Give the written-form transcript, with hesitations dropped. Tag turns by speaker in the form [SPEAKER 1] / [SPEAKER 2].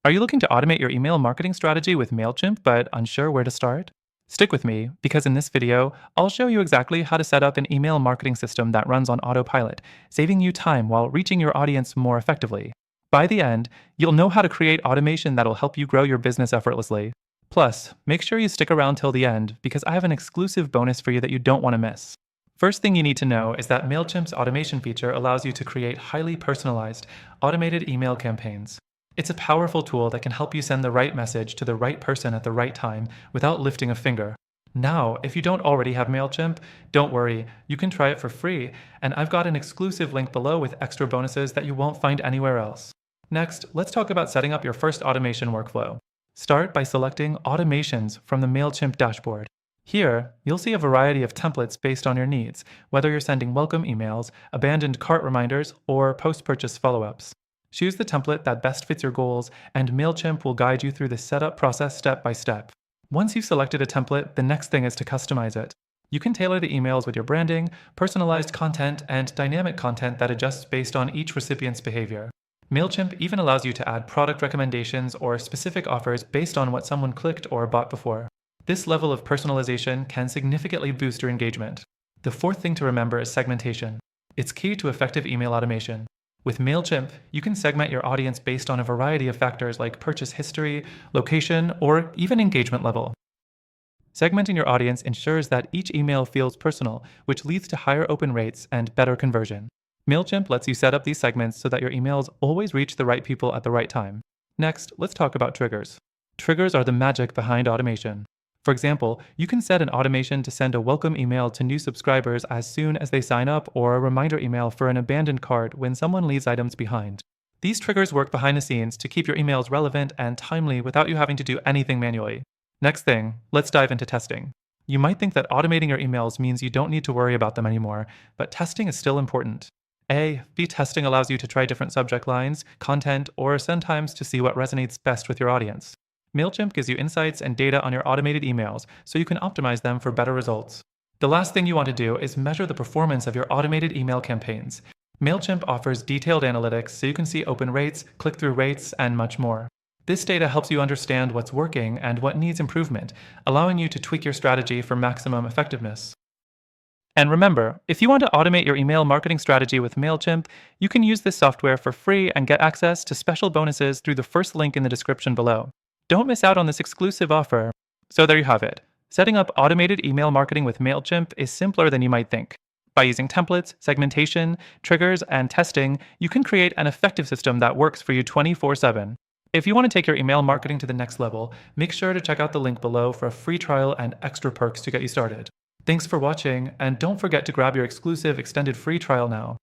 [SPEAKER 1] Are you looking to automate your email marketing strategy with Mailchimp but unsure where to start? Stick with me because in this video, I'll show you exactly how to set up an email marketing system that runs on autopilot, saving you time while reaching your audience more effectively. By the end, you'll know how to create automation that'll help you grow your business effortlessly. Plus, make sure you stick around till the end because I have an exclusive bonus for you that you don't want to miss. First thing you need to know is that Mailchimp's automation feature allows you to create highly personalized, automated email campaigns. It's a powerful tool that can help you send the right message to the right person at the right time without lifting a finger. Now, if you don't already have Mailchimp, don't worry, you can try it for free, and I've got an exclusive link below with extra bonuses that you won't find anywhere else. Next, let's talk about setting up your first automation workflow. Start by selecting Automations from the Mailchimp dashboard. Here, you'll see a variety of templates based on your needs, whether you're sending welcome emails, abandoned cart reminders, or post-purchase follow-ups. Choose the template that best fits your goals, and Mailchimp will guide you through the setup process step by step. Once you've selected a template, the next thing is to customize it. You can tailor the emails with your branding, personalized content, and dynamic content that adjusts based on each recipient's behavior. Mailchimp even allows you to add product recommendations or specific offers based on what someone clicked or bought before. This level of personalization can significantly boost your engagement. The fourth thing to remember is segmentation. It's key to effective email automation. With Mailchimp, you can segment your audience based on a variety of factors like purchase history, location, or even engagement level. Segmenting your audience ensures that each email feels personal, which leads to higher open rates and better conversion. Mailchimp lets you set up these segments so that your emails always reach the right people at the right time. Next, let's talk about triggers. Triggers are the magic behind automation. For example, you can set an automation to send a welcome email to new subscribers as soon as they sign up, or a reminder email for an abandoned cart when someone leaves items behind. These triggers work behind the scenes to keep your emails relevant and timely without you having to do anything manually. Next thing, let's dive into testing. You might think that automating your emails means you don't need to worry about them anymore, but testing is still important. A/B testing allows you to try different subject lines, content, or send times to see what resonates best with your audience. Mailchimp gives you insights and data on your automated emails so you can optimize them for better results. The last thing you want to do is measure the performance of your automated email campaigns. Mailchimp offers detailed analytics so you can see open rates, click-through rates, and much more. This data helps you understand what's working and what needs improvement, allowing you to tweak your strategy for maximum effectiveness. And remember, if you want to automate your email marketing strategy with Mailchimp, you can use this software for free and get access to special bonuses through the first link in the description below. Don't miss out on this exclusive offer. So there you have it. Setting up automated email marketing with Mailchimp is simpler than you might think. By using templates, segmentation, triggers, and testing, you can create an effective system that works for you 24/7. If you want to take your email marketing to the next level, make sure to check out the link below for a free trial and extra perks to get you started. Thanks for watching, and don't forget to grab your exclusive extended free trial now.